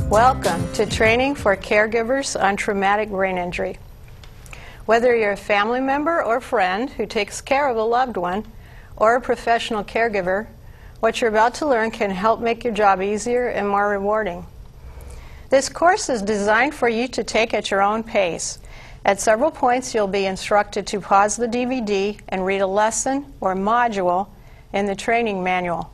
Welcome to Training for Caregivers on Traumatic Brain Injury. Whether you're a family member or friend who takes care of a loved one, or a professional caregiver, what you're about to learn can help make your job easier and more rewarding. This course is designed for you to take at your own pace. At several points, you'll be instructed to pause the DVD and read a lesson or module in the training manual.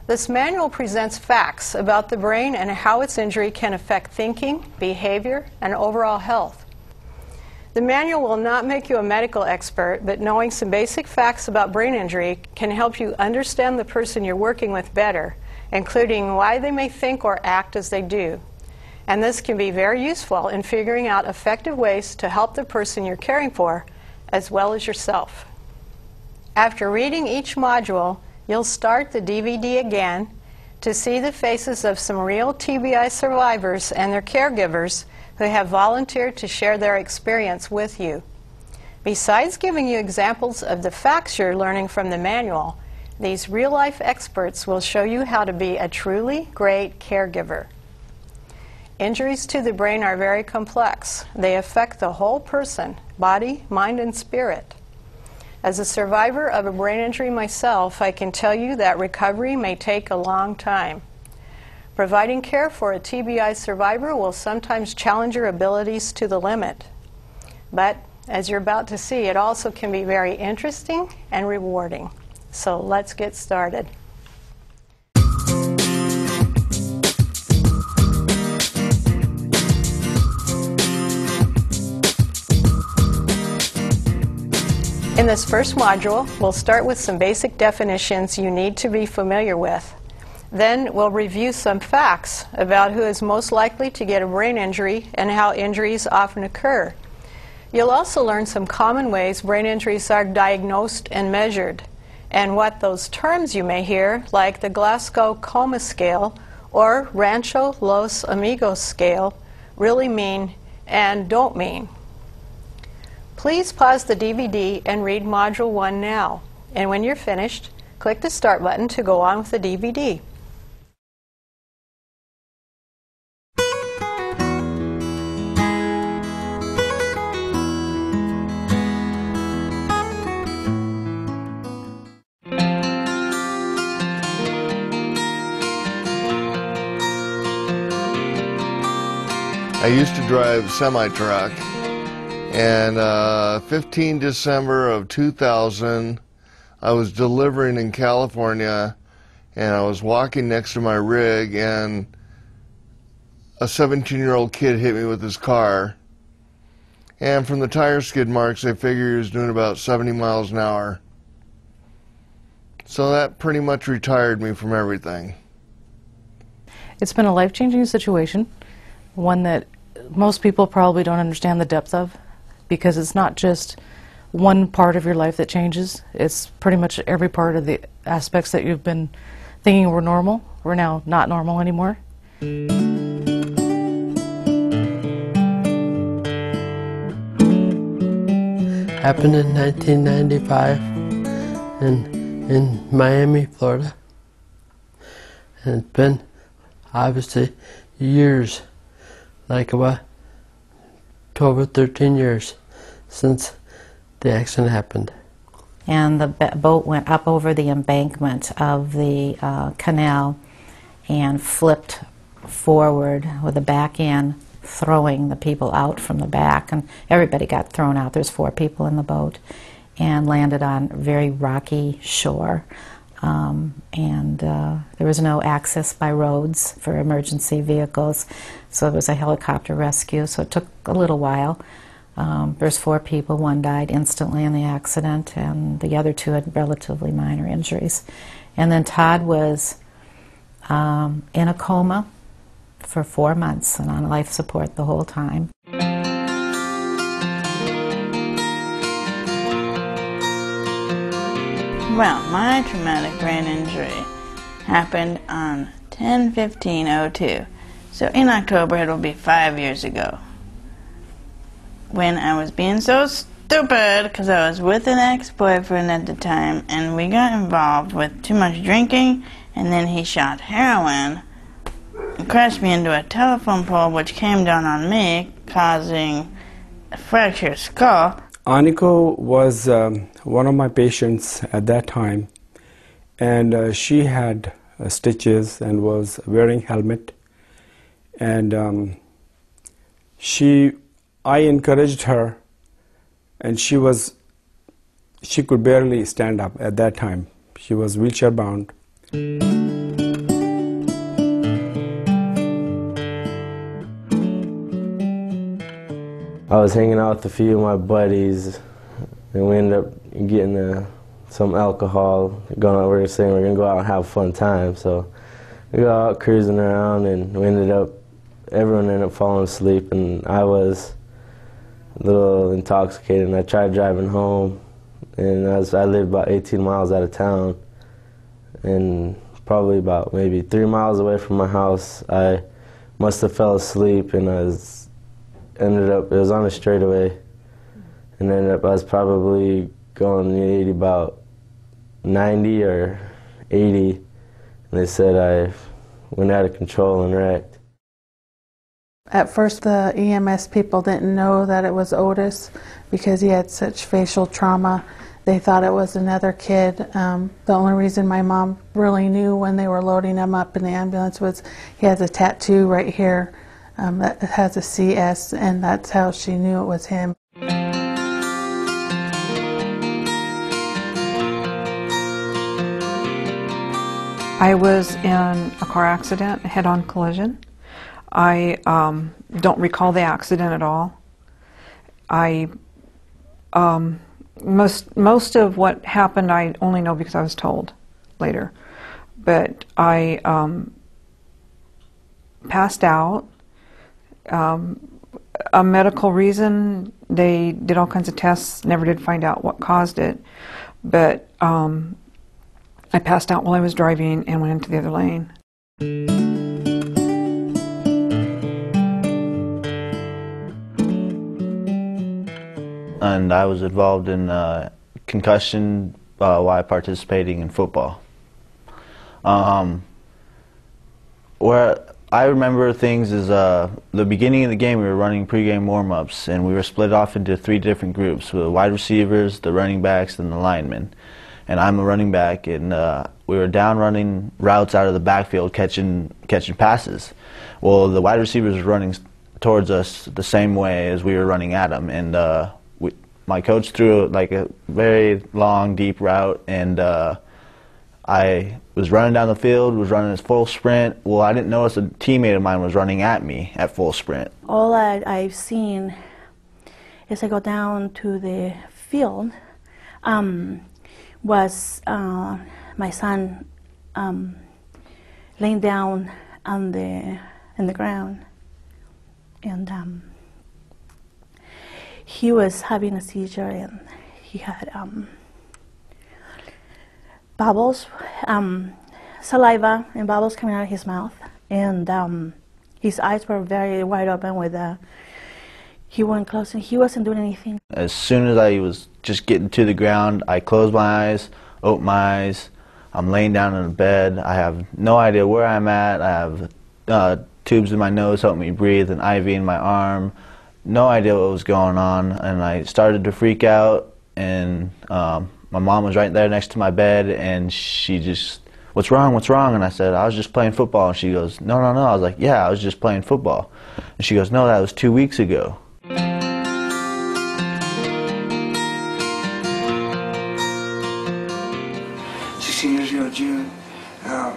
This manual presents facts about the brain and how its injury can affect thinking, behavior, and overall health. The manual will not make you a medical expert, but knowing some basic facts about brain injury can help you understand the person you're working with better, including why they may think or act as they do. And this can be very useful in figuring out effective ways to help the person you're caring for, as well as yourself. After reading each module, you'll start the DVD again to see the faces of some real TBI survivors and their caregivers who have volunteered to share their experience with you. Besides giving you examples of the facts you're learning from the manual, these real-life experts will show you how to be a truly great caregiver. Injuries to the brain are very complex. They affect the whole person, body, mind, and spirit. As a survivor of a brain injury myself, I can tell you that recovery may take a long time. Providing care for a TBI survivor will sometimes challenge your abilities to the limit. But, as you're about to see, it also can be very interesting and rewarding. So let's get started. In this first module, we'll start with some basic definitions you need to be familiar with. Then we'll review some facts about who is most likely to get a brain injury and how injuries often occur. You'll also learn some common ways brain injuries are diagnosed and measured, and what those terms you may hear, like the Glasgow Coma Scale or Rancho Los Amigos Scale, really mean and don't mean. Please pause the DVD and read Module 1 now. And when you're finished, click the Start button to go on with the DVD. I used to drive semi-truck. And 15 December of 2000, I was delivering in California, and I was walking next to my rig, and a 17-year-old kid hit me with his car. And from the tire skid marks, I figured he was doing about 70 miles an hour. So that pretty much retired me from everything. It's been a life-changing situation, one that most people probably don't understand the depth of, because it's not just one part of your life that changes. It's pretty much every part of the aspects that you've been thinking were normal. We're now not normal anymore. Happened in 1995 in Miami, Florida. And it's been obviously years, like about 12 or 13 years since the accident happened. And the boat went up over the embankment of the canal and flipped forward with the back end, throwing the people out from the back, and everybody got thrown out. There's 4 people in the boat, and landed on very rocky shore. There was no access by roads for emergency vehicles, so it was a helicopter rescue, so it took a little while. There's 4 people, 1 died instantly in the accident, and the other 2 had relatively minor injuries. And then Todd was in a coma for 4 months and on life support the whole time. Well, my traumatic brain injury happened on 10/15/02. So in October it'll be 5 years ago, when I was being so stupid because I was with an ex-boyfriend at the time, and we got involved with too much drinking, and then he shot heroin crashed me into a telephone pole which came down on me, causing a fractured skull. Aniko was one of my patients at that time, and she had stitches and was wearing helmet. And I encouraged her, and she could barely stand up at that time. She was wheelchair bound. I was hanging out with a few of my buddies, and we ended up getting some alcohol. We were saying we're gonna go out and have a fun time, so we got out cruising around, and everyone ended up falling asleep, and I was a little intoxicated, and I tried driving home, and I lived about 18 miles out of town, and probably about maybe 3 miles away from my house, I must have fell asleep, and it was on a straightaway, and I was probably going maybe about 90 or 80, and they said I went out of control and wrecked. At first the EMS people didn't know that it was Otis because he had such facial trauma. They thought it was another kid. The only reason my mom really knew when they were loading him up in the ambulance was he has a tattoo right here that has a CS, and that's how she knew it was him. I was in a car accident, a head-on collision. I don't recall the accident at all. Most of what happened I only know because I was told later. But I passed out. A medical reason, they did all kinds of tests, never did find out what caused it. But I passed out while I was driving and went into the other lane. And I was involved in concussion while participating in football. Where I remember things is the beginning of the game, we were running pregame warm-ups, and we were split off into 3 different groups, with the wide receivers, the running backs, and the linemen. And I'm a running back, and we were down running routes out of the backfield, catching passes. Well, the wide receivers were running towards us the same way as we were running at them, and my coach threw like a very long, deep route, and I was running down the field, was running a full sprint. Well, I didn't notice a teammate of mine was running at me at full sprint. All that I've seen is I go down to the field, was my son laying down in the ground, and he was having a seizure, and he had bubbles, saliva and bubbles coming out of his mouth, and his eyes were very wide open with he went close, and he wasn't doing anything. As soon as I was just getting to the ground, I closed my eyes, opened my eyes, I'm laying down in a bed, I have no idea where I'm at, I have tubes in my nose help me breathe, an IV in my arm, no idea what was going on, and I started to freak out, and my mom was right there next to my bed, and she just, what's wrong, and I said, I was just playing football, and she goes, no, I was like, yeah, I was just playing football, and she goes, no, that was 2 weeks ago. 16 years ago, June, I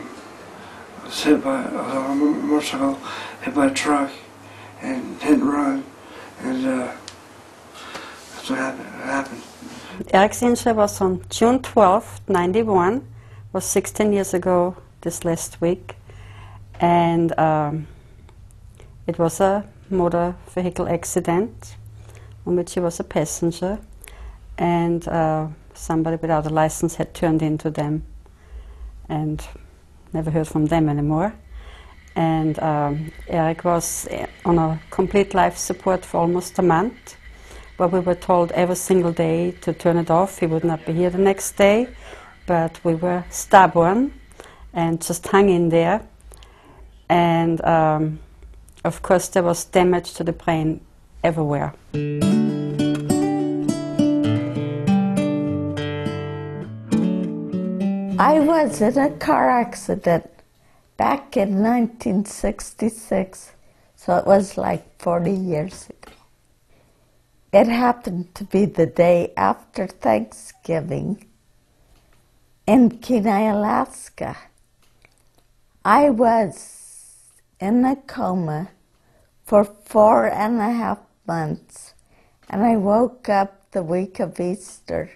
was hit by a motorcycle, hit by a truck, and hit and run, and that's what happened. Eric's injury was on June 12, 91, was 16 years ago this last week, and it was a motor vehicle accident on which he was a passenger, and somebody without a license had turned into them and never heard from them anymore. And Eric was on a complete life support for almost a month, where we were told every single day to turn it off. He would not be here the next day, but we were stubborn and just hung in there. And of course there was damage to the brain everywhere. I was in a car accident back in 1966, so it was like 40 years ago. It happened to be the day after Thanksgiving in Kenai, Alaska. I was in a coma for 4.5 months, and I woke up the week of Easter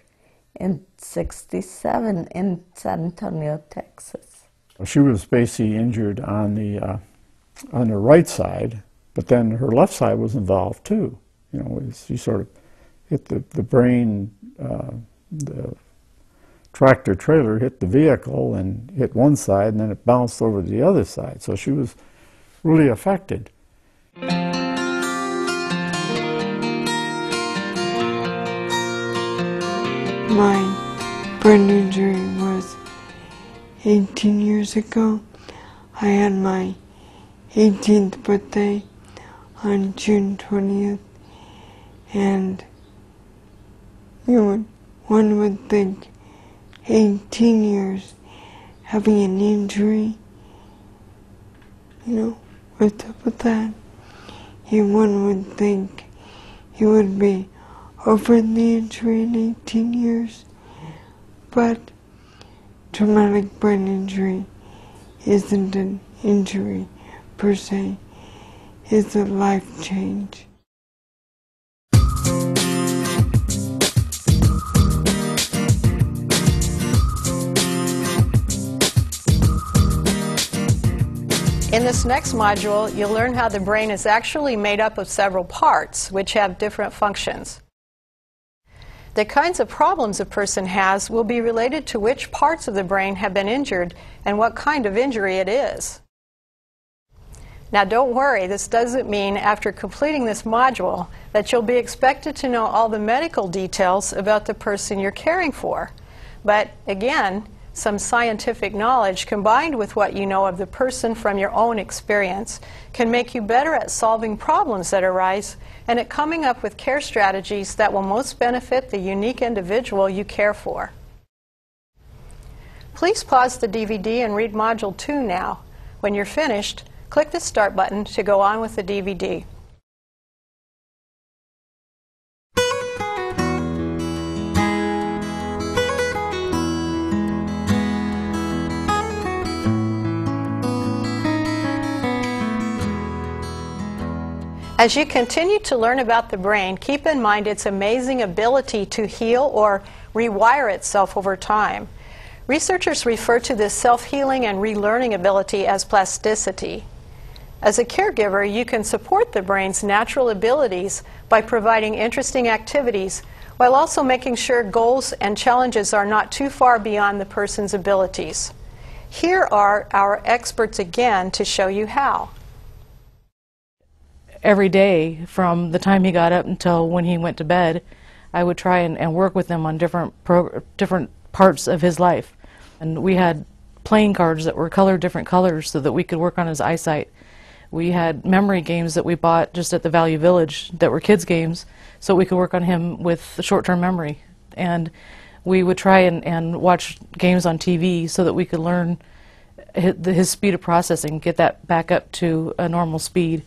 in '67 in San Antonio, Texas. She was basically injured on the right side, but then her left side was involved too. You know, she sort of hit the brain, the tractor trailer hit the vehicle and hit one side, and then it bounced over to the other side. So she was really affected. My brain injury was 18 years ago. I had my 18th birthday on June 20th, and one would think 18 years having an injury, you know, what's up with that? One would think he would be over the injury in 18 years, but traumatic brain injury isn't an injury per se, it's a life change. In this next module, you'll learn how the brain is actually made up of several parts, which have different functions. The kinds of problems a person has will be related to which parts of the brain have been injured and what kind of injury it is. Now don't worry, this doesn't mean after completing this module that you'll be expected to know all the medical details about the person you're caring for. But again, some scientific knowledge combined with what you know of the person from your own experience can make you better at solving problems that arise and at coming up with care strategies that will most benefit the unique individual you care for. Please pause the DVD and read Module 2 now. When you're finished, click the Start button to go on with the DVD. As you continue to learn about the brain, keep in mind its amazing ability to heal or rewire itself over time. Researchers refer to this self-healing and relearning ability as plasticity. As a caregiver, you can support the brain's natural abilities by providing interesting activities while also making sure goals and challenges are not too far beyond the person's abilities. Here are our experts again to show you how. Every day, from the time he got up until when he went to bed, I would try and work with him on different parts of his life. And we had playing cards that were colored different colors so that we could work on his eyesight. We had memory games that we bought just at the Value Village that were kids' games so we could work on him with short-term memory. And we would try and watch games on TV so that we could learn his speed of processing, get that back up to a normal speed.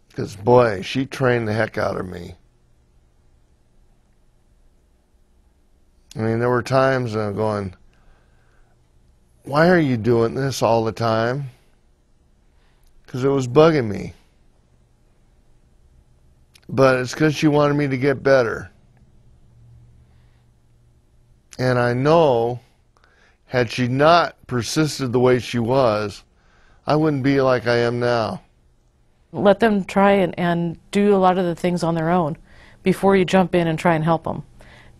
Because, boy, she trained the heck out of me. I mean, there were times I'm going, why are you doing this all the time? Because it was bugging me. But it's because she wanted me to get better. And I know, had she not persisted the way she was, I wouldn't be like I am now. Let them try and do a lot of the things on their own before you jump in and try and help them.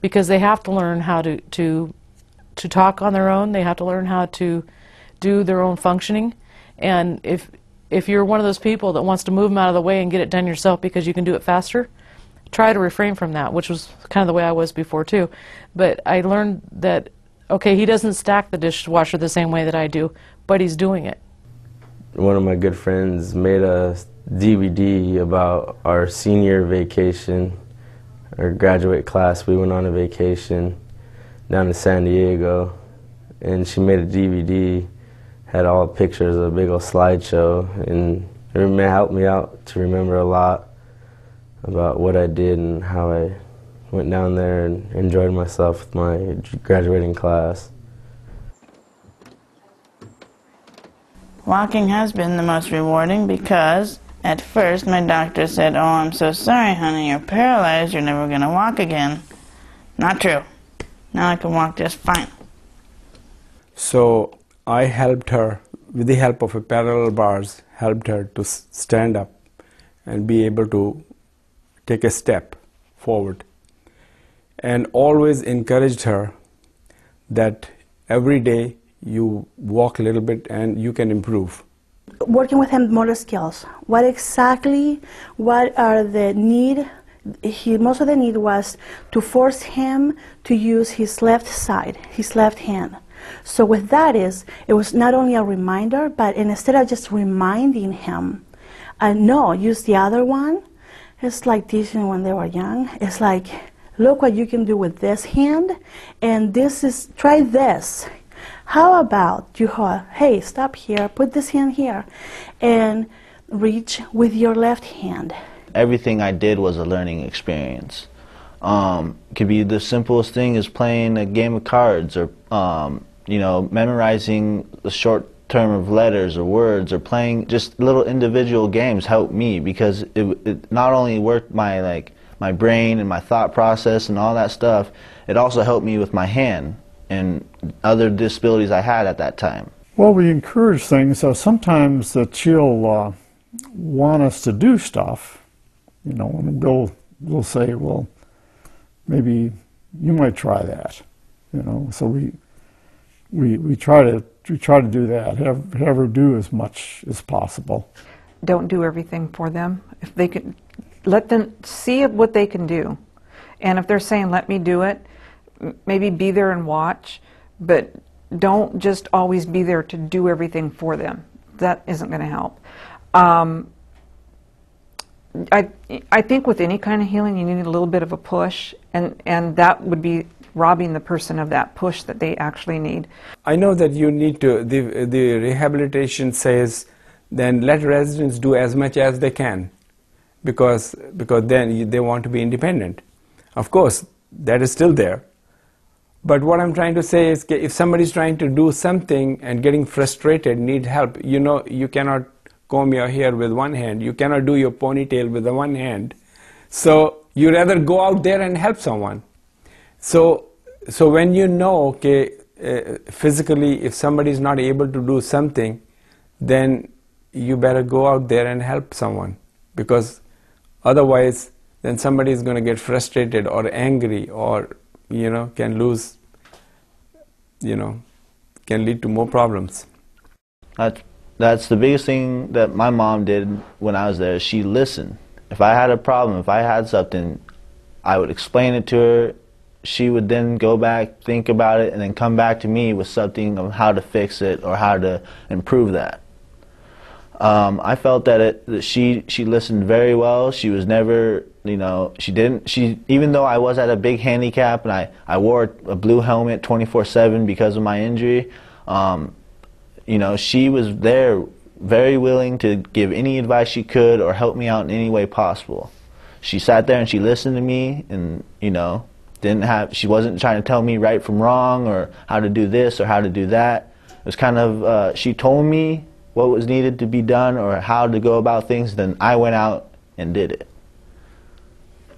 Because they have to learn how to talk on their own. They have to learn how to do their own functioning. And if you're one of those people that wants to move them out of the way and get it done yourself because you can do it faster, try to refrain from that, which was kind of the way I was before too. But I learned that, okay, he doesn't stack the dishwasher the same way that I do, but he's doing it. one of my good friends made a DVD about our senior vacation, our graduate class. We went on a vacation down to San Diego, and she made a DVD, had all the pictures, a big old slideshow, and it helped me out to remember a lot about what I did and how I went down there and enjoyed myself with my graduating class. Walking has been the most rewarding because at first my doctor said, "Oh, I'm so sorry, honey, you're paralyzed, you're never going to walk again." Not true. Now I can walk just fine. So I helped her, with the help of a parallel bars, helped her to stand up and be able to take a step forward. And always encouraged her that every day you walk a little bit and you can improve. Working with him, motor skills. What are the need? Most of the need was to force him to use his left side, his left hand. So with that it was not only a reminder, but instead of just reminding him, no, use the other one. It's like teaching when they were young. It's like, look what you can do with this hand, and try this. How about you, hey, stop here, put this hand here, and reach with your left hand. Everything I did was a learning experience. Could be the simplest thing as playing a game of cards, or memorizing the short term of letters or words, or playing just little individual games helped me, because it not only worked my brain and my thought process and all that stuff, it also helped me with my hand and other disabilities I had at that time. Well, we encourage things. Sometimes that she'll want us to do stuff, and we'll say, well, maybe you might try that, So we try to do that. Have her do as much as possible. Don't do everything for them. If they can, let them see what they can do, and if they're saying, "Let me do it," maybe be there and watch, but don't just always be there to do everything for them. That isn't going to help. I think with any kind of healing, you need a little bit of a push, and that would be robbing the person of that push that they actually need. I know that you need to, the rehabilitation says, then let residents do as much as they can, because then they want to be independent. Of course, that is still there. But what I'm trying to say is, if somebody's trying to do something and getting frustrated, need help, you cannot comb your hair with one hand, you cannot do your ponytail with the one hand. So you rather go out there and help someone. So when physically, if somebody is not able to do something, then you better go out there and help someone, because otherwise then somebody is going to get frustrated or angry, or can lose, can lead to more problems. That's the biggest thing that my mom did when I was there. She listened. If I had a problem, if I had something, I would explain it to her. She would then go back, think about it, and then come back to me with something of how to fix it or how to improve that. I felt that she listened very well. She was never, even though I was at a big handicap and I wore a blue helmet 24/7 because of my injury, she was there very willing to give any advice she could or help me out in any way possible. She sat there and she listened to me, and she wasn't trying to tell me right from wrong or how to do this or how to do that. It was kind of, she told me what was needed to be done or how to go about things, then I went out and did it.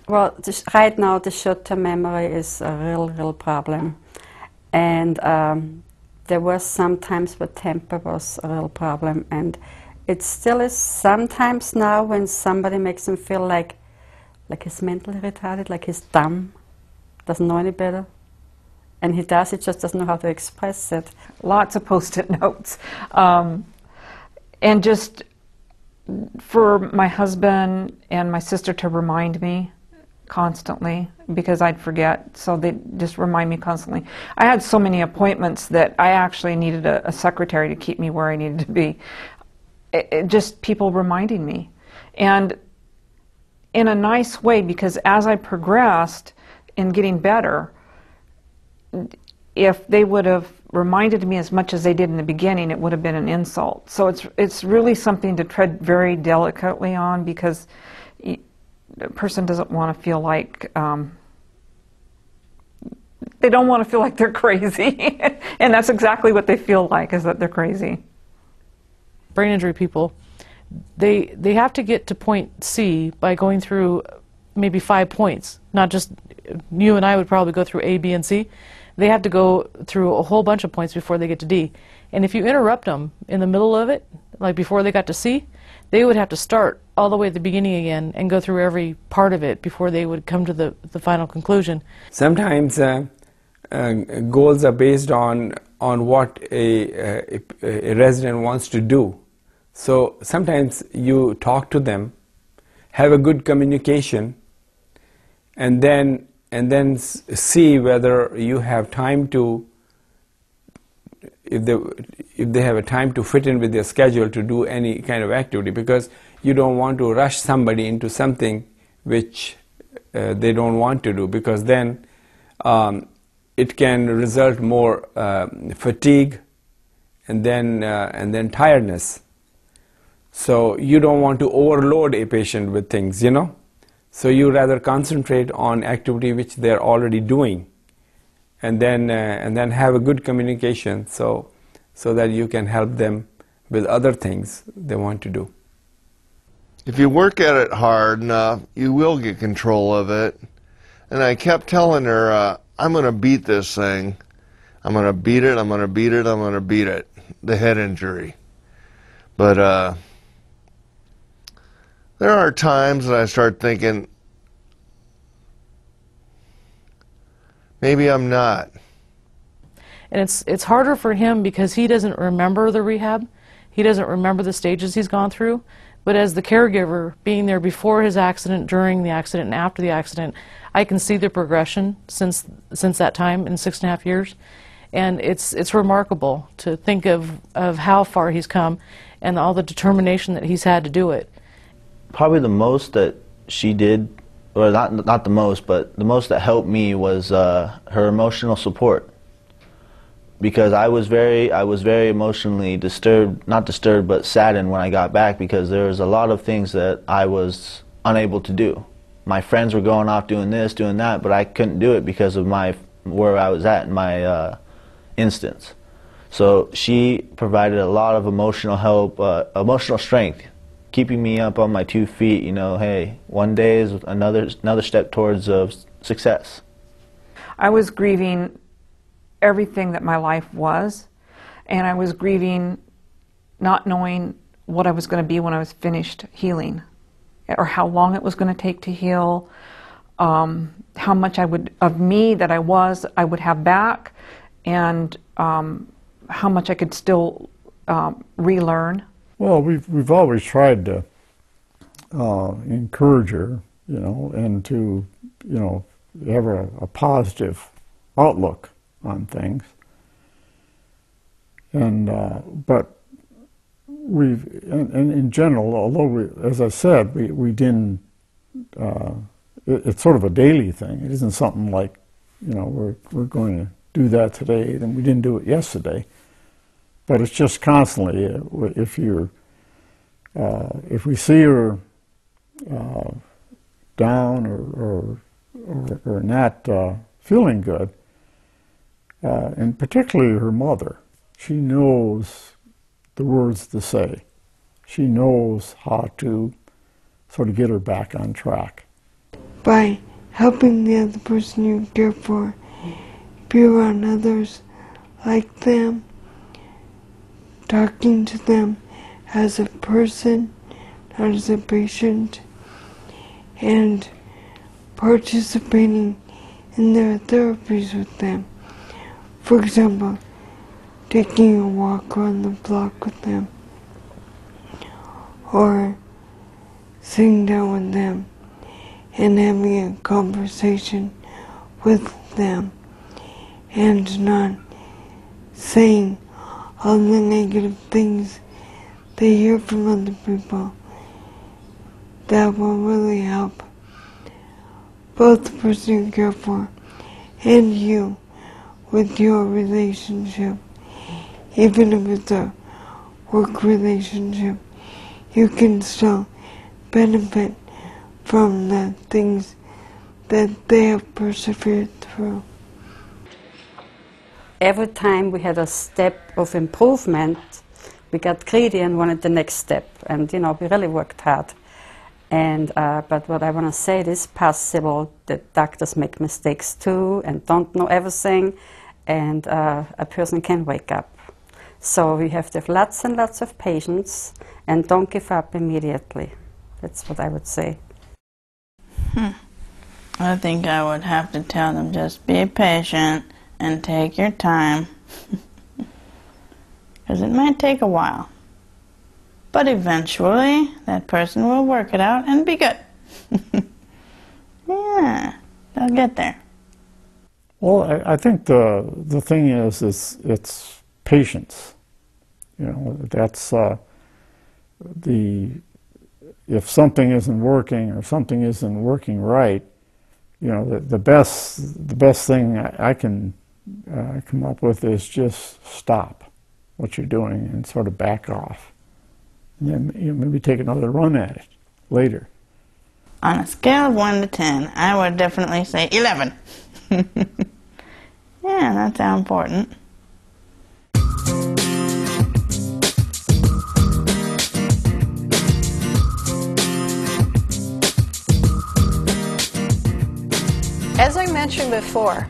Well, right now the short-term memory is a real problem. And there was some times where temper was a real problem, and it still is sometimes now when somebody makes him feel like he's mentally retarded, like he's dumb, doesn't know any better. And he just doesn't know how to express it. Lots of post-it notes. And just for my husband and my sister to remind me constantly, because I'd forget, so they just remind me constantly. I had so many appointments that I actually needed a secretary to keep me where I needed to be. just people reminding me. And in a nice way, because as I progressed in getting better, if they would have reminded me as much as they did in the beginning, it would have been an insult. So it's really something to tread very delicately on, because a person doesn't want to feel like they don't want to feel like they're crazy. And that's exactly what they feel like, is that they're crazy. Brain injury people, they have to get to point C by going through maybe 5 points. Not just you and I would probably go through A, B, and C. They have to go through a whole bunch of points before they get to D. And if you interrupt them in the middle of it, like before they got to C, they would have to start all the way at the beginning again and go through every part of it before they would come to the final conclusion. Sometimes goals are based on what a resident wants to do. So sometimes you talk to them, have a good communication, and then see whether you have time to, if they have a time to fit in with their schedule to do any kind of activity, because you don't want to rush somebody into something which they don't want to do, because then it can result more fatigue and then tiredness. So you don't want to overload a patient with things, you know. So you rather concentrate on activity which they're already doing, and then have a good communication so that you can help them with other things they want to do. If you work at it hard enough, you will get control of it. And I kept telling her, I'm going to beat this thing. I'm going to beat it, I'm going to beat it, I'm going to beat it. The head injury. But there are times that I start thinking, maybe I'm not. And it's harder for him because he doesn't remember the rehab. He doesn't remember the stages he's gone through. But as the caregiver, being there before his accident, during the accident, and after the accident, I can see the progression since that time in 6.5 years. And it's remarkable to think of how far he's come and all the determination that he's had to do it. Probably the most that she did, or not the most, but the most that helped me was her emotional support. Because I was very emotionally disturbed, not disturbed, but saddened when I got back, because there was a lot of things that I was unable to do. My friends were going off doing this, doing that, but I couldn't do it because of where I was at in my instance. So she provided a lot of emotional help, emotional strength, keeping me up on my 2 feet. You know, hey, one day is another step towards success. I was grieving everything that my life was, and I was grieving not knowing what I was going to be when I was finished healing, or how long it was going to take to heal, how much of me that I would have back, and how much I could still relearn. Well, we've always tried to encourage her, you know, and to, you know, have a positive outlook on things. And but and in general, although as I said, we didn't. It's sort of a daily thing. It isn't something like, you know, we're going to do that today, and we didn't do it yesterday. But it's just constantly. If we see her down or not feeling good, and particularly her mother, she knows the words to say. She knows how to sort of get her back on track. By helping the other person you care for be around others like them, talking to them as a person, not as a patient, and participating in their therapies with them. For example, taking a walk around the block with them, or sitting down with them and having a conversation with them, and not saying all the negative things they hear from other people that will really help both the person you care for and you with your relationship. Even if it's a work relationship, you can still benefit from the things that they have persevered through. Every time we had a step of improvement, we got greedy and wanted the next step. And, you know, we really worked hard. And, but what I want to say, it is possible that doctors make mistakes too and don't know everything, and a person can wake up. So we have to have lots and lots of patience and don't give up immediately. That's what I would say. I think I would have to tell them just be patient and take your time, because it might take a while. But eventually, that person will work it out and be good. Yeah, they'll get there. Well, I think the thing is it's patience. You know, that's if something isn't working or something isn't working right, you know, the best thing I can come up with is just stop what you're doing and sort of back off, and then, you know, maybe take another run at it later. On a scale of 1 to 10, I would definitely say 11. Yeah, that's how important. As I mentioned before,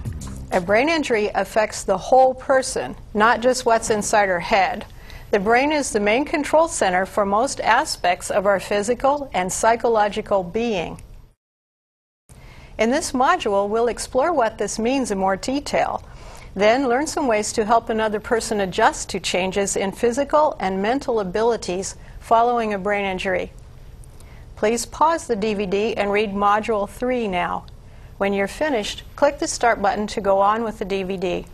a brain injury affects the whole person, not just what's inside our head. The brain is the main control center for most aspects of our physical and psychological being. In this module, we'll explore what this means in more detail, then learn some ways to help another person adjust to changes in physical and mental abilities following a brain injury. Please pause the DVD and read Module 3 now. When you're finished, click the Start button to go on with the DVD.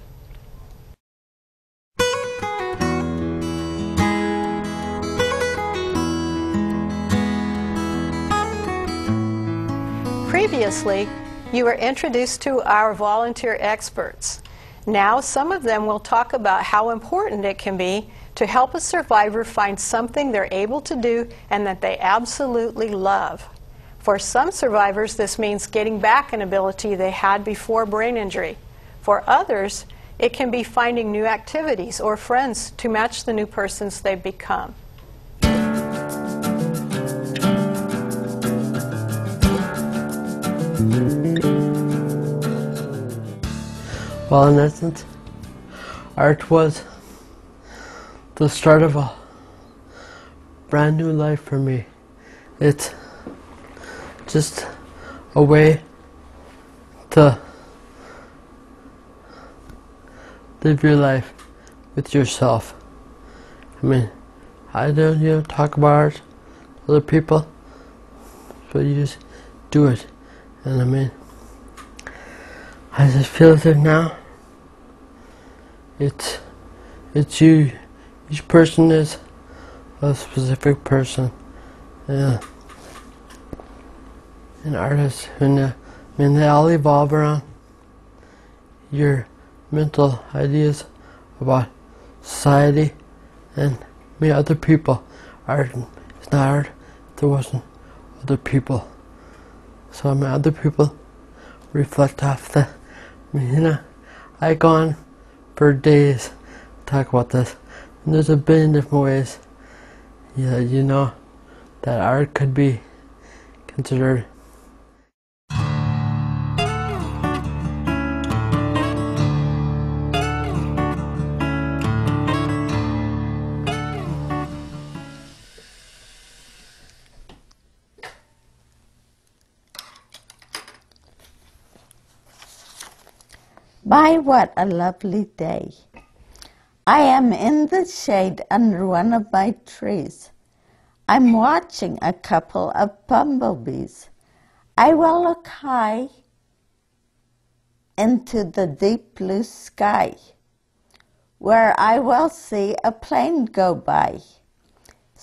Previously, you were introduced to our volunteer experts. Now, some of them will talk about how important it can be to help a survivor find something they're able to do and that they absolutely love. For some survivors, this means getting back an ability they had before brain injury. For others, it can be finding new activities or friends to match the new persons they've become. Well, in essence, art was the start of a brand new life for me. It's just a way to live your life with yourself. I mean, I don't, you know, talk about art to other people, but you just do it. And I mean, I just feel that now it's you. Each person is a specific person. Yeah. An artist, and I mean, they all evolve around your mental ideas about society and other people. Art is not art if there wasn't other people. So I mean, other people reflect off the. I mean, you know, I go on for days to talk about this, and there's a billion different ways. Yeah, you know, that art could be considered. My, what a lovely day. I am in the shade under one of my trees. I'm watching a couple of bumblebees. I will look high into the deep blue sky, where I will see a plane go by.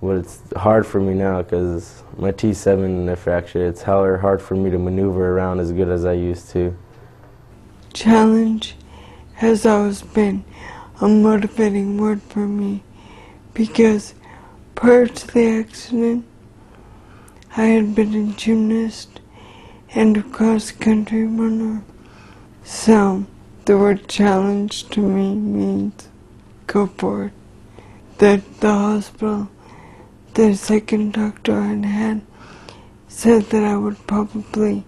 but it's hard for me now because my T7 and I fractured. It's hard for me to maneuver around as good as I used to. Challenge has always been a motivating word for me because prior to the accident, I had been a gymnast and a cross-country runner. So, the word challenge to me means go for it. That the hospital, the second doctor I had said that I would probably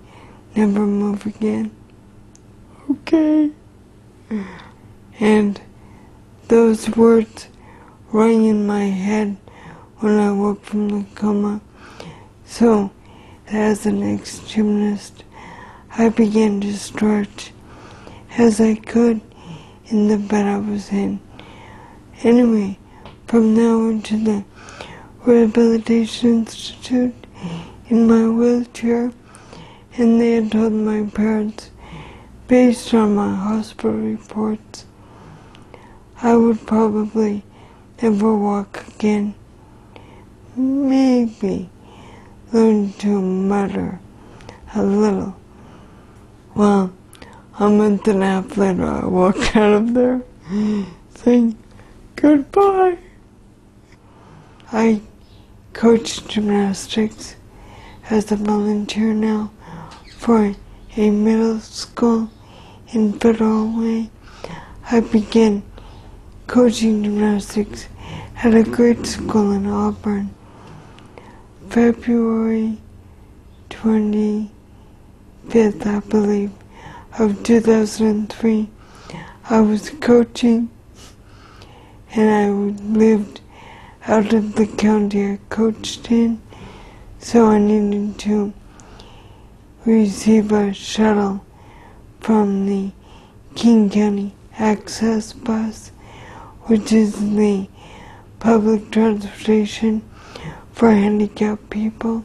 never move again. Okay. And those words rang in my head when I woke from the coma. So, as an ex-gymnast, I began to stretch as I could in the bed I was in. Anyway, from now into the Rehabilitation Institute in my wheelchair, and they had told my parents, based on my hospital reports, I would probably never walk again. Maybe learn to mutter a little. Well, a month and a half later, I walked out of there saying goodbye. I coach gymnastics as a volunteer now for a middle school in Federal Way. I began coaching gymnastics at a grade school in Auburn. February 25th, I believe, of 2003, I was coaching and I lived out of the county I coached in, so I needed to receive a shuttle from the King County Access Bus, which is the public transportation for handicapped people.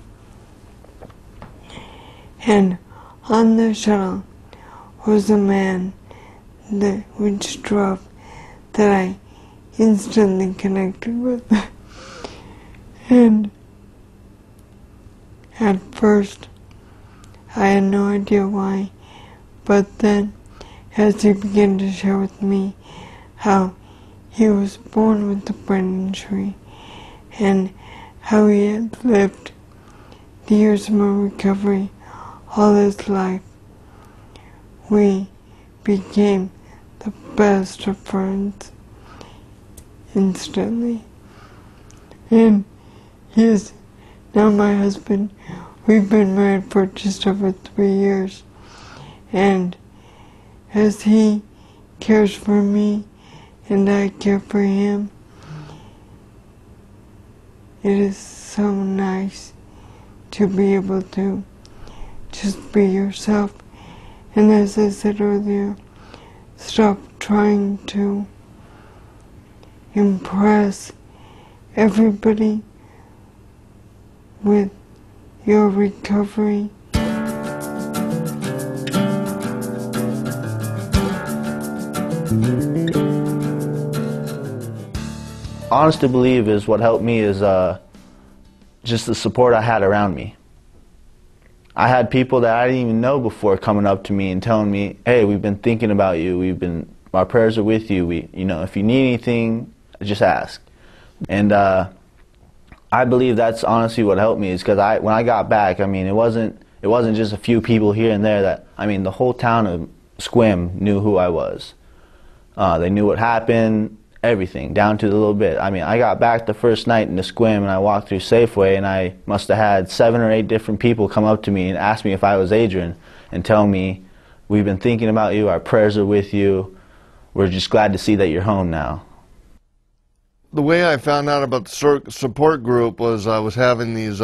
And on the shuttle was a man which drove that I instantly connected with. And at first I had no idea why, but then as he began to share with me how he was born with a brain injury and how he had lived the years of my recovery all his life, we became the best of friends instantly. And he is now my husband. We've been married for just over 3 years. And as he cares for me and I care for him, it is so nice to be able to just be yourself. And as I said earlier, stop trying to impress everybody with your recovery. Honest to believe is what helped me is just the support I had around me. I had people that I didn't even know before coming up to me and telling me, hey, we've been thinking about you, our prayers are with you, if you need anything, just ask. And I believe that's honestly what helped me, is because when I got back, it wasn't just a few people here and there the whole town of Sequim knew who I was. They knew what happened, everything, down to the little bit. I got back the first night in the Sequim and I walked through Safeway and I must have had 7 or 8 different people come up to me and ask me if I was Adrian and tell me, we've been thinking about you, our prayers are with you, we're just glad to see that you're home now. The way I found out about the support group was I was having these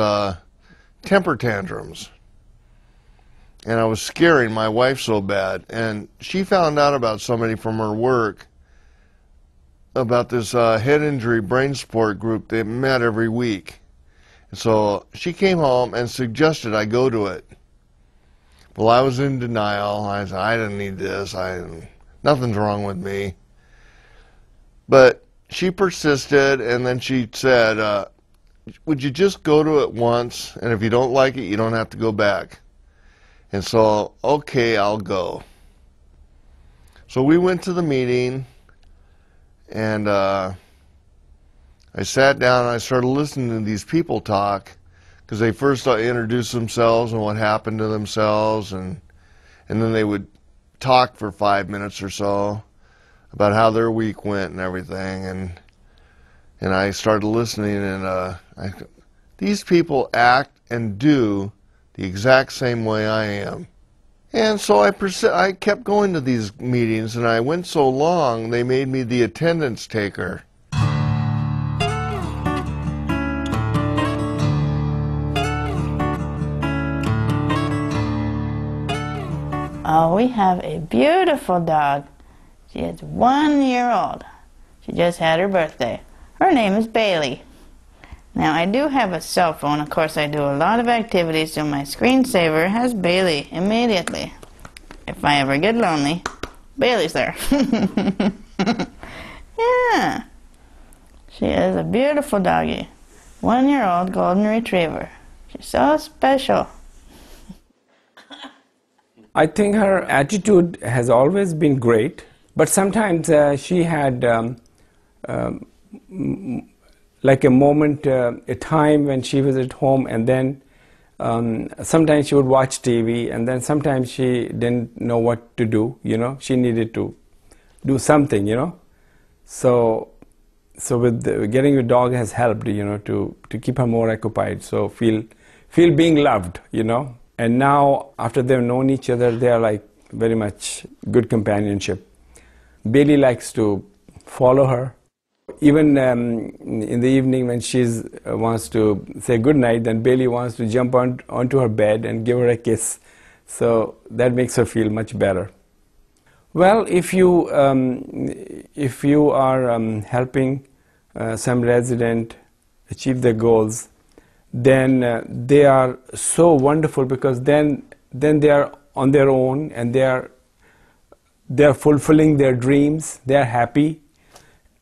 temper tantrums. And I was scaring my wife so bad. And she found out about somebody from her work about this head injury brain support group that met every week. And so she came home and suggested I go to it. Well, I was in denial. I said, I didn't need this. Nothing's wrong with me. But she persisted, and then she said, would you just go to it once, and if you don't like it, you don't have to go back. And so, okay, I'll go. So we went to the meeting, and I sat down and I started listening to these people talk, because they first introduced themselves and what happened to themselves, and then they would talk for 5 minutes or so about how their week went and everything, and I started listening, and these people act and do the exact same way I am. And so I kept going to these meetings, and I went so long, they made me the attendance taker. Oh, we have a beautiful dog. She is 1 year old. She just had her birthday. Her name is Bailey. Now, I do have a cell phone. Of course, I do a lot of activities, so my screensaver has Bailey immediately. If I ever get lonely, Bailey's there. Yeah. She is a beautiful doggie. 1 year old golden retriever. She's so special. I think her attitude has always been great, but sometimes she had like a moment, a time when she was at home, and then sometimes she would watch TV, and then sometimes she didn't know what to do, you know. She needed to do something, you know. So with getting a dog has helped, you know, to keep her more occupied, so feel being loved, you know. And now, after they've known each other, they are like very much good companionship. Bailey likes to follow her. Even in the evening when she wants to say good night, then Bailey wants to jump onto her bed and give her a kiss. So that makes her feel much better. Well, if you are helping some resident achieve their goals, then they are so wonderful, because then they are on their own, and they are fulfilling their dreams. They are happy.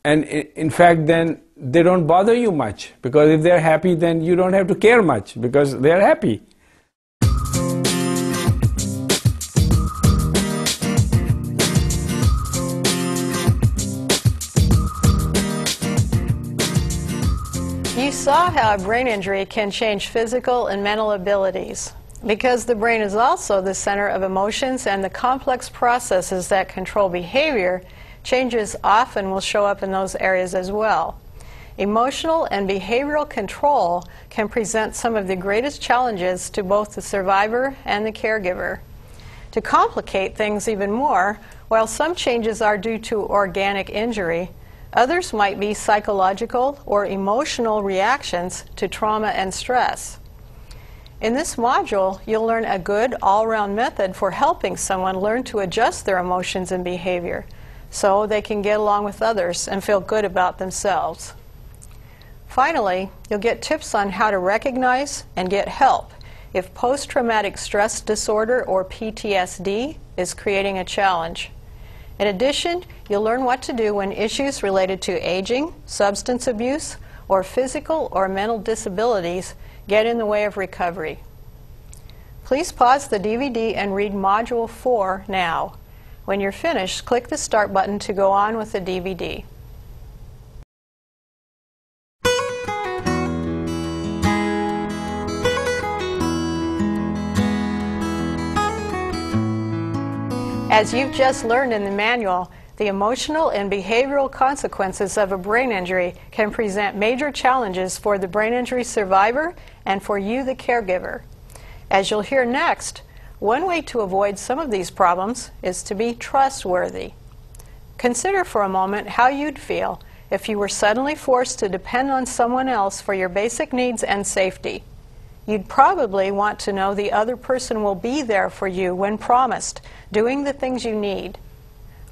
And in fact, then they don't bother you much, because if they're happy, then you don't have to care much, because they're happy. You saw how a brain injury can change physical and mental abilities. Because the brain is also the center of emotions and the complex processes that control behavior, changes often will show up in those areas as well. Emotional and behavioral control can present some of the greatest challenges to both the survivor and the caregiver. To complicate things even more, while some changes are due to organic injury, others might be psychological or emotional reactions to trauma and stress. In this module, you'll learn a good all-round method for helping someone learn to adjust their emotions and behavior, so they can get along with others and feel good about themselves. Finally, you'll get tips on how to recognize and get help if post-traumatic stress disorder, or PTSD, is creating a challenge. In addition, you'll learn what to do when issues related to aging, substance abuse, or physical or mental disabilities get in the way of recovery. Please pause the DVD and read Module 4 now. When you're finished, click the Start button to go on with the DVD. As you've just learned in the manual, the emotional and behavioral consequences of a brain injury can present major challenges for the brain injury survivor and for you, the caregiver. As you'll hear next, one way to avoid some of these problems is to be trustworthy. Consider for a moment how you'd feel if you were suddenly forced to depend on someone else for your basic needs and safety. You'd probably want to know the other person will be there for you when promised, doing the things you need.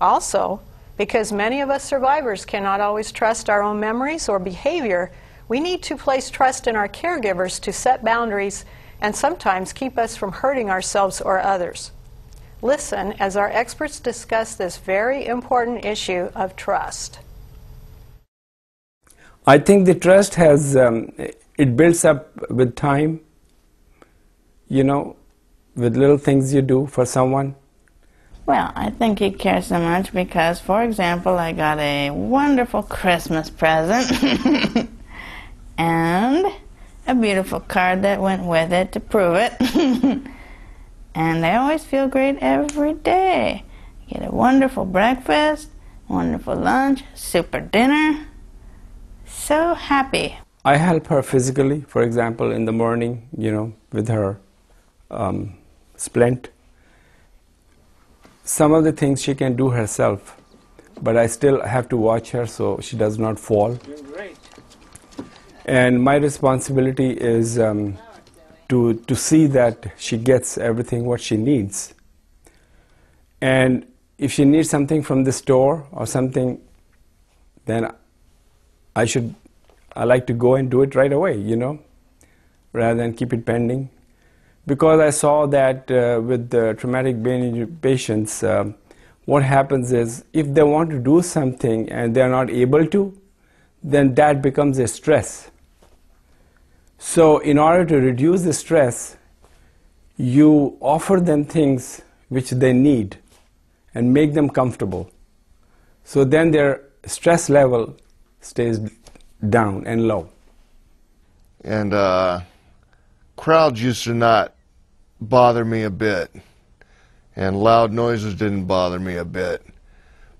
Also, because many of us survivors cannot always trust our own memories or behavior, we need to place trust in our caregivers to set boundaries and sometimes keep us from hurting ourselves or others. Listen as our experts discuss this very important issue of trust. I think the trust has it builds up with time, you know, with little things you do for someone. Well, I think he cares so much because, for example, I got a wonderful Christmas present and a beautiful card that went with it to prove it. And I always feel great every day. Get a wonderful breakfast, wonderful lunch, super dinner. So happy. I help her physically, for example, in the morning, you know, with her splint. Some of the things she can do herself, but I still have to watch her so she does not fall. Doing great. And my responsibility is to see that she gets everything what she needs. And if she needs something from the store or something, then I like to go and do it right away, you know, rather than keep it pending. Because I saw that with the traumatic brain injury patients, what happens is if they want to do something and they're not able to, then that becomes a stress. So in order to reduce the stress, you offer them things which they need and make them comfortable. So then their stress level stays down and low. And crowds used to not bother me a bit, and loud noises didn't bother me a bit.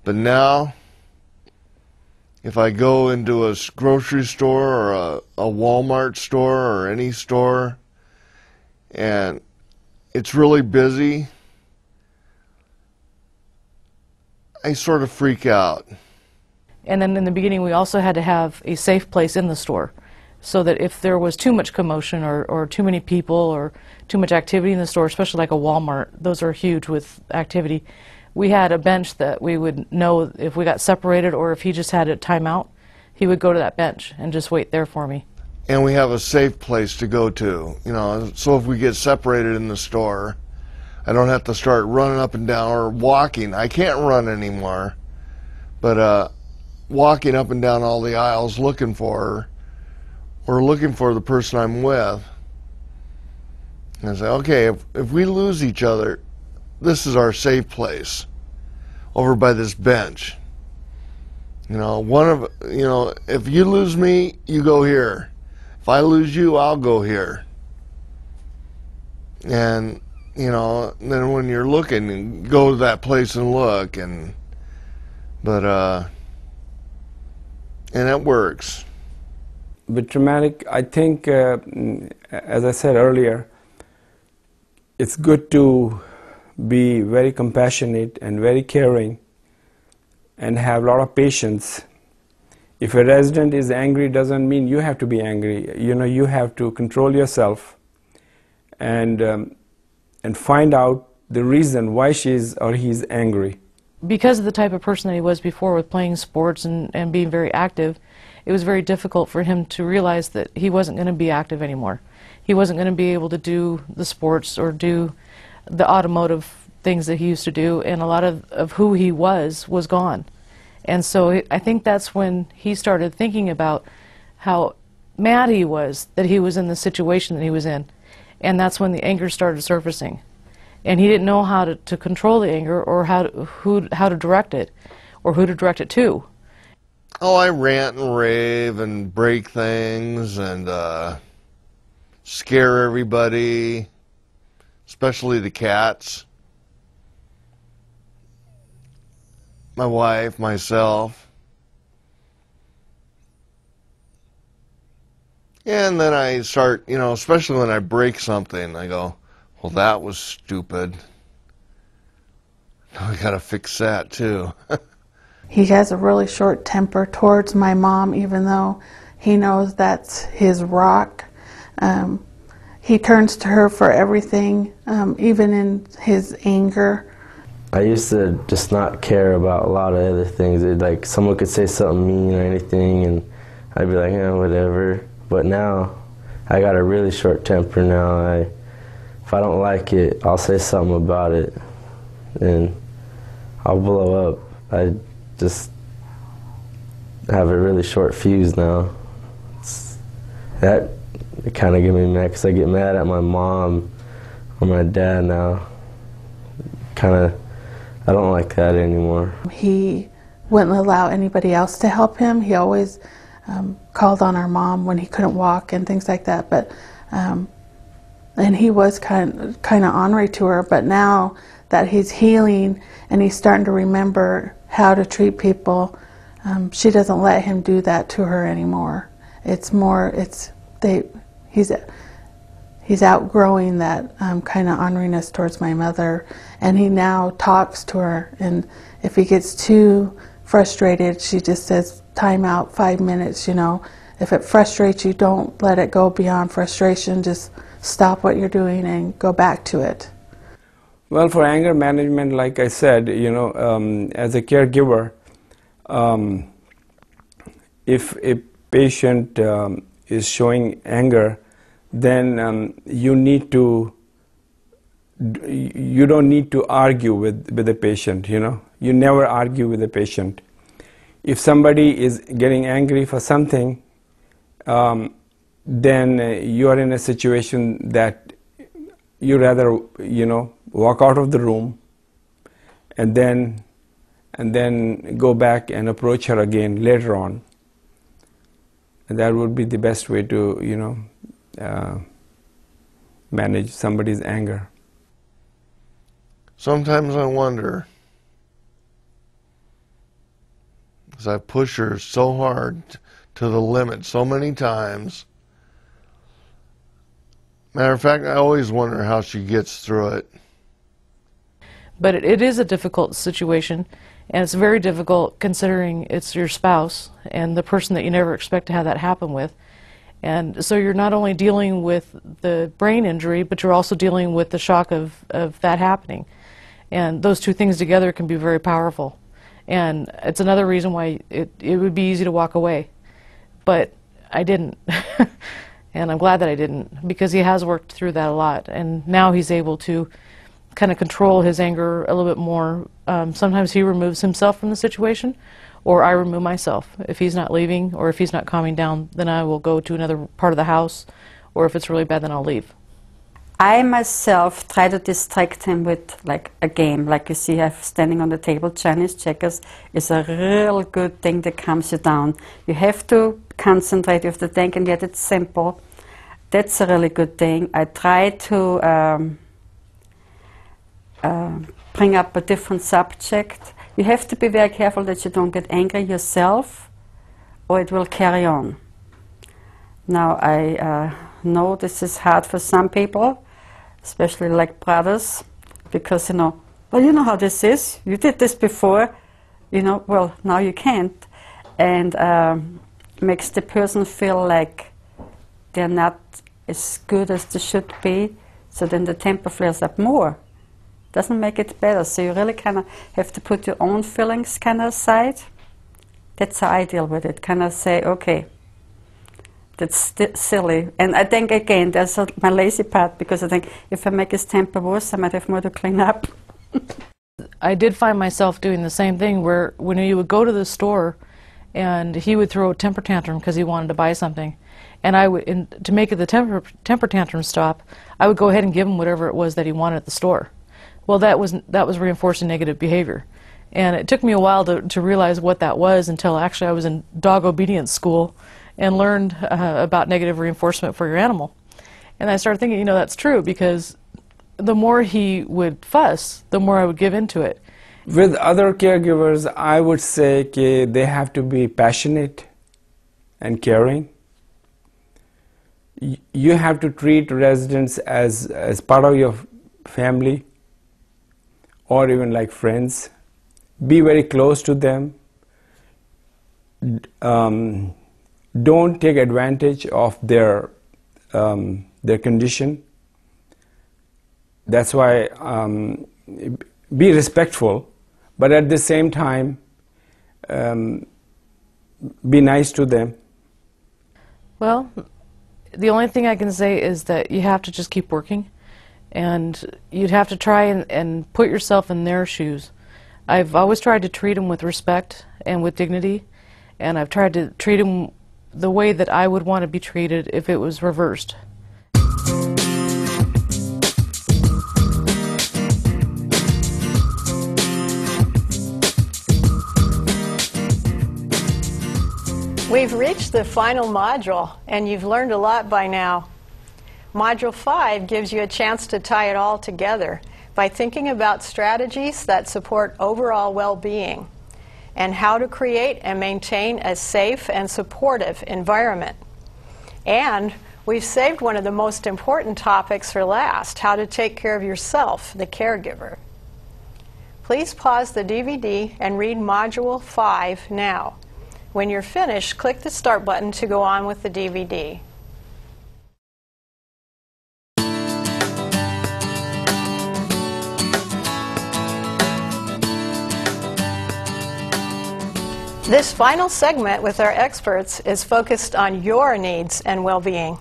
But now, if I go into a grocery store or a Walmart store or any store, and it's really busy, I sort of freak out. And then in the beginning, we also had to have a safe place in the store, so that if there was too much commotion or too many people or too much activity in the store, especially like a Walmart, those are huge with activity, we had a bench that we would know if we got separated or if he just had a timeout, he would go to that bench and just wait there for me. And we have a safe place to go to, you know, so if we get separated in the store, I don't have to start running up and down or walking. I can't run anymore, but walking up and down all the aisles looking for her, or looking for the person I'm with. And I say, okay, if we lose each other, this is our safe place, over by this bench. You know, if you lose me, you go here. If I lose you, I'll go here. And, you know, then when you're looking, go to that place and look, and it works. With traumatic, I think, as I said earlier, it's good to be very compassionate and very caring and have a lot of patience. If a resident is angry, doesn't mean you have to be angry. You know, you have to control yourself and find out the reason why she's or he's angry. Because of the type of person that he was before with playing sports and being very active, it was very difficult for him to realize that he wasn't going to be active anymore. He wasn't going to be able to do the sports or do the automotive things that he used to do, and a lot of who he was gone. And so I think that's when he started thinking about how mad he was that he was in the situation that he was in. And that's when the anger started surfacing. And he didn't know how to control the anger or how to direct it or who to direct it to. Oh, I rant and rave and break things and scare everybody, especially the cats. My wife, myself. And then I start, you know, especially when I break something, I go, well, that was stupid. Now I gotta fix that too. He has a really short temper towards my mom, even though he knows that's his rock. He turns to her for everything, even in his anger. I used to just not care about a lot of other things. Like someone could say something mean or anything, and I'd be like, yeah, whatever. But now, I got a really short temper now. If I don't like it, I'll say something about it, and I'll blow up. I just have a really short fuse now. That it kind of get me mad because I get mad at my mom or my dad now. Kind of, I don't like that anymore. He wouldn't allow anybody else to help him. He always called on our mom when he couldn't walk and things like that. But and he was kind of ornery to her. But now that he's healing and he's starting to remember how to treat people, she doesn't let him do that to her anymore. It's more, he's outgrowing that kind of orneriness towards my mother, and he now talks to her, and if he gets too frustrated, she just says, time out, 5 minutes, you know. If it frustrates you, don't let it go beyond frustration, just stop what you're doing and go back to it. Well, for anger management, like I said, you know, as a caregiver, if a patient is showing anger, then you don't need to argue with the patient, you know. You never argue with the patient. If somebody is getting angry for something, then you are in a situation that you rather, you know, walk out of the room and then go back and approach her again later on. And that would be the best way to, you know, manage somebody's anger. Sometimes I wonder, because I push her so hard to the limit so many times. Matter of fact, I always wonder how she gets through it. But it is a difficult situation, and it's very difficult considering it's your spouse and the person that you never expect to have that happen with. And so you're not only dealing with the brain injury, but you're also dealing with the shock of that happening. And those two things together can be very powerful. And it's another reason why it would be easy to walk away. But I didn't. And I'm glad that I didn't, because he has worked through that a lot. And now he's able to kind of control his anger a little bit more. Sometimes he removes himself from the situation, or I remove myself. If he's not leaving or if he's not calming down, then I will go to another part of the house, or if it's really bad, then I'll leave. I myself try to distract him with like a game, like you see I'm standing on the table. Chinese checkers is a real good thing that calms you down. You have to concentrate, you have to think, and yet it's simple. That's a really good thing. I try to bring up a different subject. You have to be very careful that you don't get angry yourself, or it will carry on. Now I know this is hard for some people, especially like brothers, because, you know, well, you know how this is, you did this before, you know, well, now you can't. And makes the person feel like they're not as good as they should be, so then the temper flares up more. Doesn't make it better, so you really kind of have to put your own feelings kind of aside. That's how I deal with it, kind of say, okay, that's silly. And I think, again, that's my lazy part, because I think if I make his temper worse, I might have more to clean up. I did find myself doing the same thing, where when you would go to the store and he would throw a temper tantrum because he wanted to buy something, and I would, to make the temper tantrum stop, I would go ahead and give him whatever it was that he wanted at the store. Well, that was reinforcing negative behavior. And it took me a while to realize what that was, until actually I was in dog obedience school and learned about negative reinforcement for your animal. And I started thinking, you know, that's true, because the more he would fuss, the more I would give into it. With other caregivers, I would say they have to be passionate and caring. You have to treat residents as part of your family, or even like friends. Be very close to them. Don't take advantage of their condition. That's why be respectful, but at the same time be nice to them. Well, the only thing I can say is that you have to just keep working, and you'd have to try and put yourself in their shoes. I've always tried to treat them with respect and with dignity, and I've tried to treat them the way that I would want to be treated if it was reversed. We've reached the final module, and you've learned a lot by now. Module 5 gives you a chance to tie it all together by thinking about strategies that support overall well-being and how to create and maintain a safe and supportive environment. And we've saved one of the most important topics for last, how to take care of yourself, the caregiver. Please pause the DVD and read Module 5 now. When you're finished, click the Start button to go on with the DVD. This final segment with our experts is focused on your needs and well-being.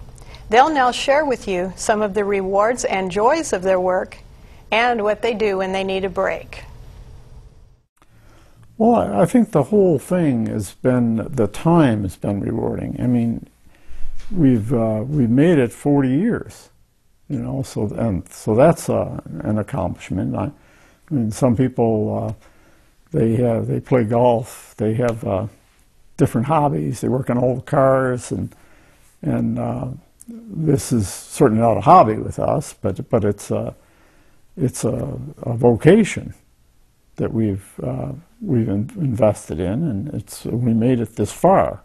They'll now share with you some of the rewards and joys of their work and what they do when they need a break. Well, I think the whole thing has been, the time has been rewarding. I mean, we've made it 40 years, you know, so that's an accomplishment. I mean, some people, they play golf, they have different hobbies, they work on old cars, and this is certainly not a hobby with us, but it's a vocation that we've invested in, and we made it this far.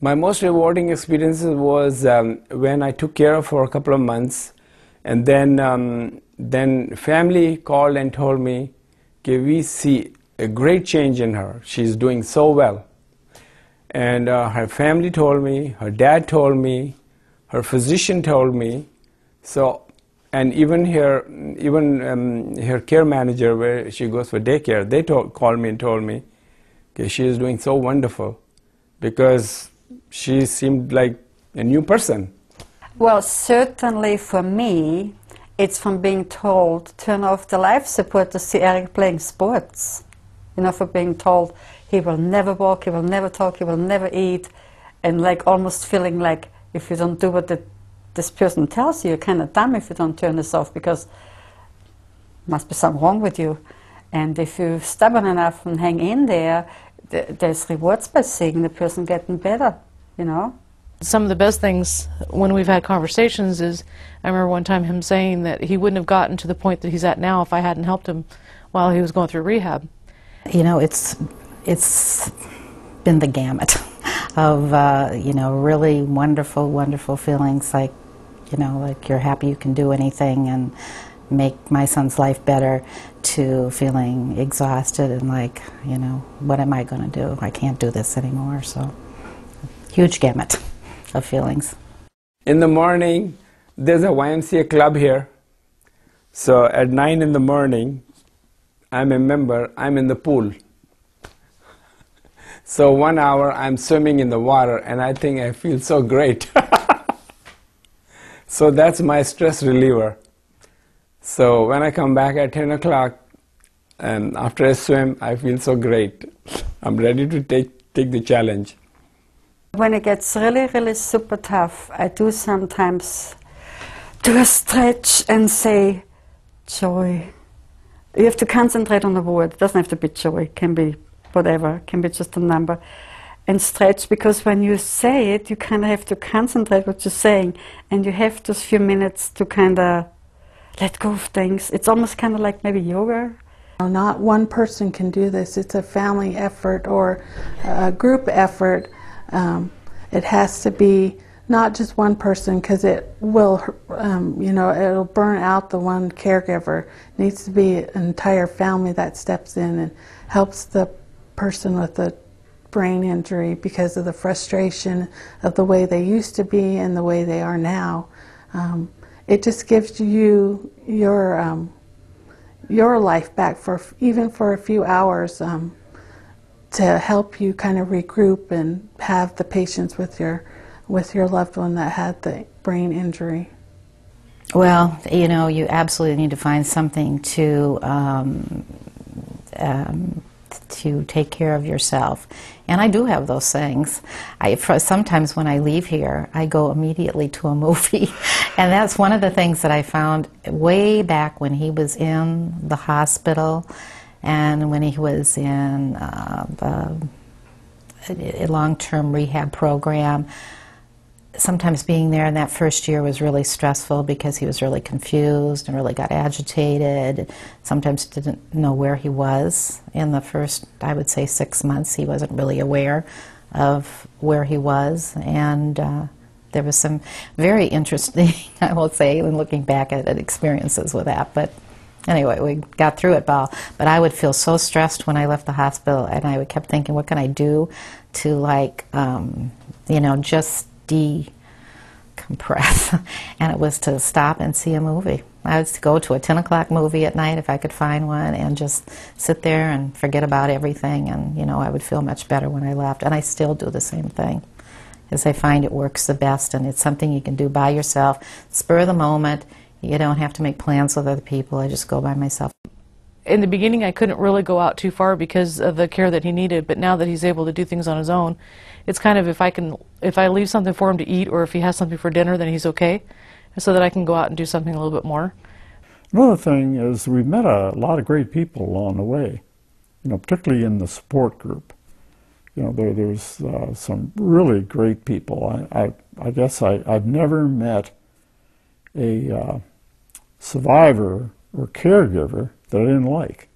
My most rewarding experience was when I took care of her for a couple of months, and then family called and told me, okay, we see a great change in her. She's doing so well. And her family told me, her dad told me, her physician told me, so. And even her care manager, where she goes for daycare, they called me and told me, okay, she is doing so wonderful, because she seemed like a new person. Well, certainly for me, it's from being told, turn off the life support to see Eric playing sports. You know, for being told he will never walk, he will never talk, he will never eat, and like almost feeling like if you don't do what this person tells you, you're kind of dumb if you don't turn this off, because must be something wrong with you. And if you're stubborn enough and hang in there, there's rewards by seeing the person getting better, you know. Some of the best things when we've had conversations is, I remember one time him saying that he wouldn't have gotten to the point that he's at now if I hadn't helped him while he was going through rehab. You know, it's been the gamut of, you know, really wonderful, wonderful feelings, like, you know, like you're happy you can do anything and make my son's life better, to feeling exhausted and like, you know, what am I going to do? I can't do this anymore. So, huge gamut of feelings. In the morning, there's a YMCA club here. So at 9 in the morning, I'm a member, I'm in the pool. So 1 hour I'm swimming in the water, and I think I feel so great. So that's my stress reliever. So when I come back at 10 o'clock, and after I swim, I feel so great. I'm ready to take the challenge. When it gets really, really super tough, I do sometimes do a stretch and say, joy. You have to concentrate on the word. It doesn't have to be joy. It can be whatever. It can be just a number. And stretch, because when you say it, you kind of have to concentrate what you're saying, and you have those few minutes to kind of let go of things. It's almost kind of like maybe yoga. Not one person can do this. It's a family effort or a group effort. It has to be not just one person, because it will, you know, it'll burn out the one caregiver. It needs to be an entire family that steps in and helps the person with the brain injury because of the frustration of the way they used to be and the way they are now. It just gives you your life back for even for a few hours, to help you kind of regroup and have the patience with your loved one that had the brain injury. Well, you know, you absolutely need to find something to to take care of yourself. And I do have those things. Sometimes when I leave here, I go immediately to a movie. And that's one of the things that I found way back when he was in the hospital and when he was in a long-term rehab program. Sometimes being there in that first year was really stressful because he was really confused and really got agitated. Sometimes didn't know where he was. In the first, I would say, 6 months, he wasn't really aware of where he was. And there was some very interesting, I will say, when looking back at it, experiences with that. But anyway, we got through it, But I would feel so stressed when I left the hospital, and I kept thinking, what can I do to, like, you know, just decompress. And it was to stop and see a movie. I would go to a 10 o'clock movie at night if I could find one and just sit there and forget about everything, and you know, I would feel much better when I left. And I still do the same thing, because I find it works the best, and it's something you can do by yourself, spur of the moment. You don't have to make plans with other people. I just go by myself. In the beginning, I couldn't really go out too far because of the care that he needed, but now that he's able to do things on his own, it's kind of if I leave something for him to eat, or if he has something for dinner, then he's okay, so that I can go out and do something a little bit more. Another thing is we've met a lot of great people along the way, you know, particularly in the support group. You know, there's some really great people. I guess I've never met a survivor or caregiver that I didn't like.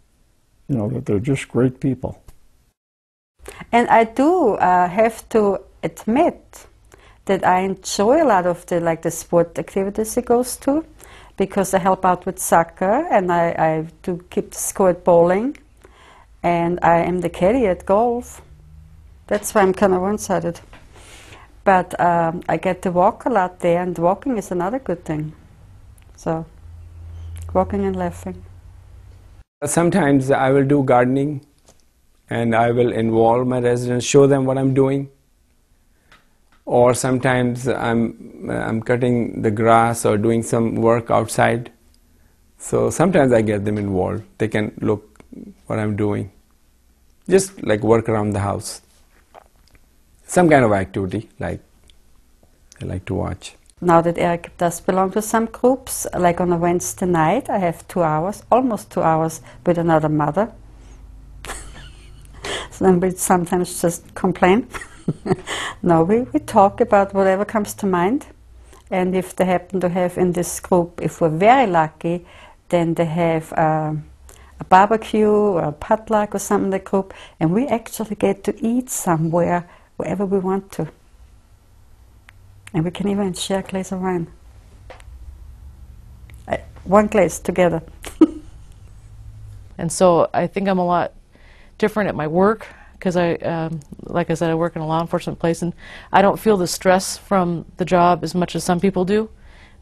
You know, that they're just great people. And I do have to admit that I enjoy a lot of the sport activities he goes to, because I help out with soccer, and I do keep the score at bowling, and I am the caddy at golf. That's why I'm kind of one-sided. But I get to walk a lot there, and walking is another good thing. So, walking and laughing. Sometimes I will do gardening, and I will involve my residents, show them what I'm doing. Or sometimes I'm cutting the grass or doing some work outside. So sometimes I get them involved. They can look what I'm doing. Just like work around the house. Some kind of activity like I like to watch. Now that Eric does belong to some groups, like on a Wednesday night, I have 2 hours, almost 2 hours, with another mother. So then we sometimes just complain. No, we talk about whatever comes to mind. And if they happen to have in this group, if we're very lucky, then they have a barbecue or a potluck or something in the group, and we actually get to eat somewhere, wherever we want to. And we can even share a glass of wine. One glass together. And so I think I'm a lot different at my work, because like I said, I work in a law enforcement place, and I don't feel the stress from the job as much as some people do,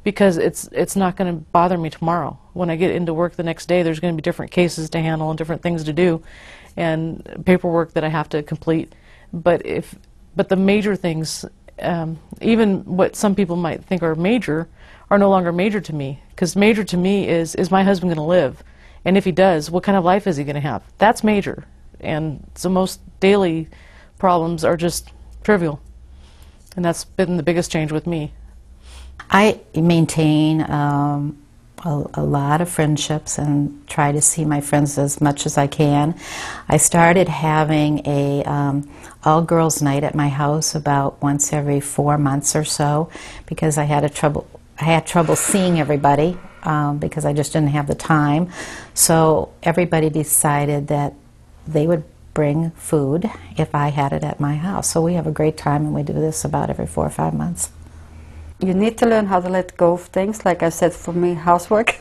because it's not going to bother me tomorrow. When I get into work the next day, there's going to be different cases to handle and different things to do, and paperwork that I have to complete. But the major things, even what some people might think are major, are no longer major to me. Because major to me is my husband going to live? And if he does, what kind of life is he going to have? That's major. And so most daily problems are just trivial. And that's been the biggest change with me. I maintain a lot of friendships and try to see my friends as much as I can. I started having a all-girls night at my house about once every 4 months or so, because I had trouble seeing everybody because I just didn't have the time. So everybody decided that they would bring food if I had it at my house. So we have a great time, and we do this about every 4 or 5 months. You need to learn how to let go of things, like I said, for me, housework.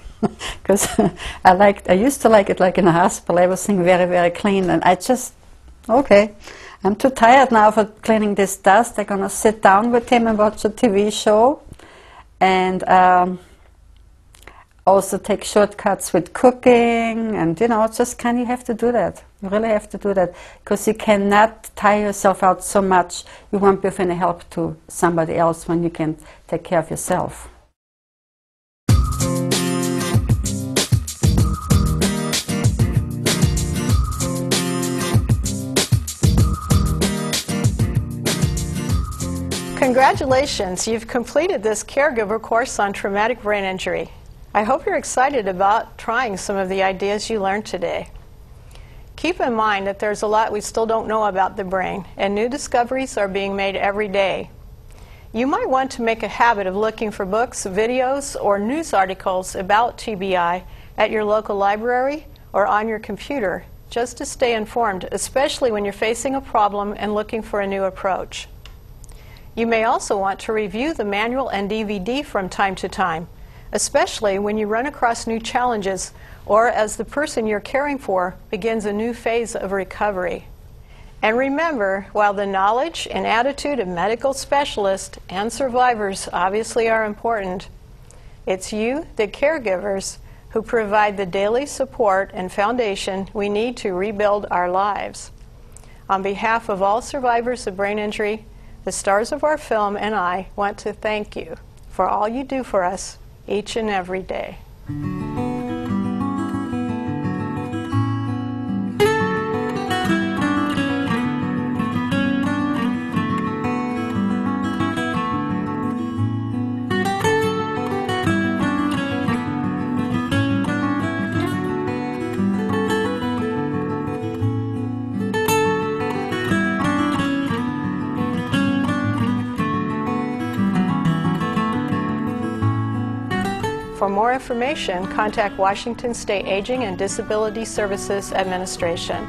Because I used to like it like in a hospital, everything very, very clean, and I just, okay, I'm too tired now for cleaning this dust. I'm going to sit down with him and watch a TV show, and also take shortcuts with cooking, and you know, it's just kind of, you have to do that. You really have to do that, because you cannot tire yourself out so much. You won't be of any help to somebody else when you can take care of yourself. Congratulations, you've completed this caregiver course on traumatic brain injury. I hope you're excited about trying some of the ideas you learned today. Keep in mind that there's a lot we still don't know about the brain, and new discoveries are being made every day. You might want to make a habit of looking for books, videos, or news articles about TBI at your local library or on your computer, just to stay informed, especially when you're facing a problem and looking for a new approach. You may also want to review the manual and DVD from time to time, especially when you run across new challenges or as the person you're caring for begins a new phase of recovery. And remember, while the knowledge and attitude of medical specialists and survivors obviously are important, it's you, the caregivers, who provide the daily support and foundation we need to rebuild our lives. On behalf of all survivors of brain injury, the stars of our film and I want to thank you for all you do for us each and every day. For more information, contact Washington State Aging and Disability Services Administration.